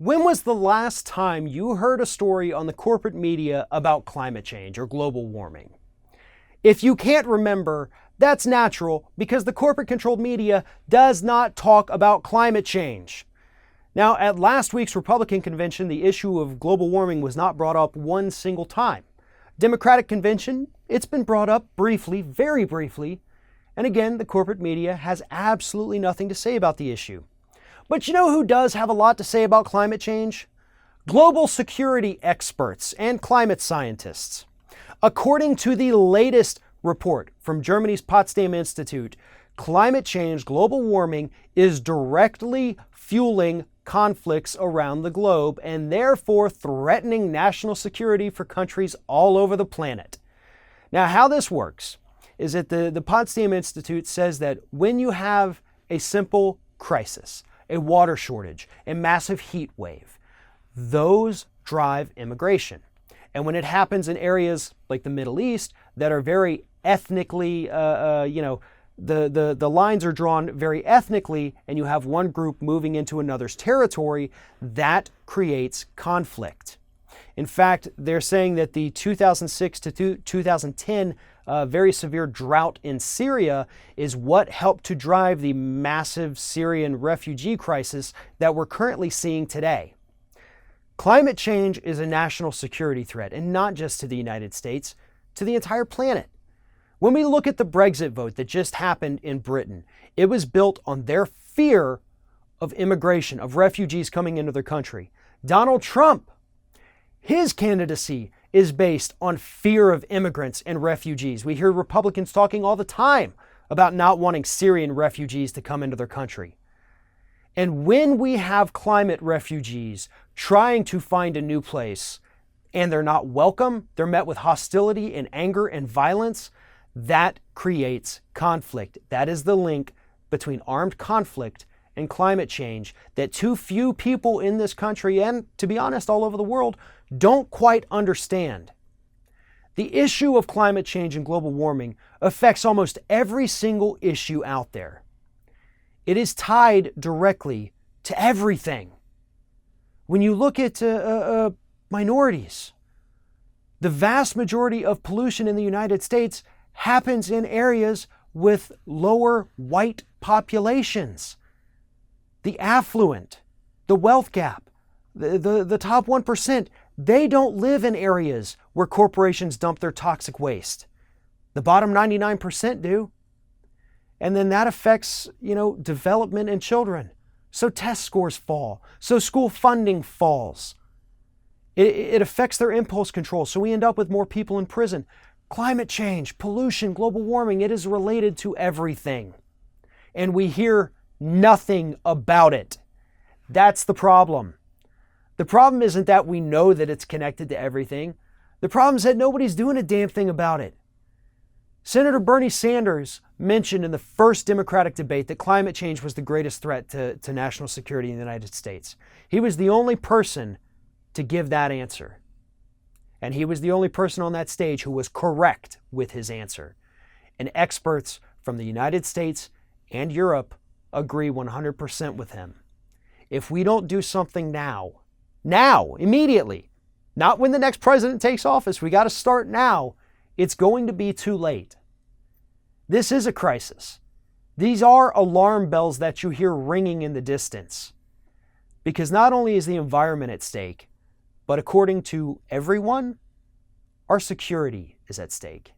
When was the last time you heard a story on the corporate media about climate change or global warming? If you can't remember, that's natural because the corporate-controlled media does not talk about climate change. Now, at last week's Republican convention, the issue of global warming was not brought up one single time. Democratic convention, it's been brought up briefly, very briefly, and again, the corporate media has absolutely nothing to say about the issue. But you know who does have a lot to say about climate change? Global security experts and climate scientists. According to the latest report from Germany's Potsdam Institute, climate change, global warming, is directly fueling conflicts around the globe and therefore threatening national security for countries all over the planet. Now, how this works is that the Potsdam Institute says that when you have a simple crisis, a water shortage, a massive heat wave, those drive immigration. And when it happens in areas like the Middle East that are very ethnically, the lines are drawn very ethnically, and you have one group moving into another's territory, that creates conflict. In fact, they're saying that the 2006 to 2010 very severe drought in Syria is what helped to drive the massive Syrian refugee crisis that we're currently seeing today. Climate change is a national security threat, and not just to the United States, to the entire planet. When we look at the Brexit vote that just happened in Britain, it was built on their fear of immigration, of refugees coming into their country. Donald Trump, his candidacy is based on fear of immigrants and refugees. We hear Republicans talking all the time about not wanting Syrian refugees to come into their country. And when we have climate refugees trying to find a new place and they're not welcome, they're met with hostility and anger and violence, that creates conflict. That is the link between armed conflict and climate change that too few people in this country, and to be honest, all over the world, don't quite understand. The issue of climate change and global warming affects almost every single issue out there. It is tied directly to everything. When you look at minorities, the vast majority of pollution in the United States happens in areas with lower white populations. The affluent, the wealth gap, the top 1%, they don't live in areas where corporations dump their toxic waste. The bottom 99% do. And then that affects, development in children. So test scores fall. So school funding falls. It affects their impulse control. So we end up with more people in prison. Climate change, pollution, global warming, it is related to everything. And we hear nothing about it. That's the problem. The problem isn't that we know that it's connected to everything. The problem is that nobody's doing a damn thing about it. Senator Bernie Sanders mentioned in the first Democratic debate that climate change was the greatest threat to national security in the United States. He was the only person to give that answer. And he was the only person on that stage who was correct with his answer. And experts from the United States and Europe agree 100% with him. If we don't do something now, immediately, not when the next president takes office, we got to start now, it's going to be too late. This is a crisis. These are alarm bells that you hear ringing in the distance. Because not only is the environment at stake, but according to everyone, our security is at stake.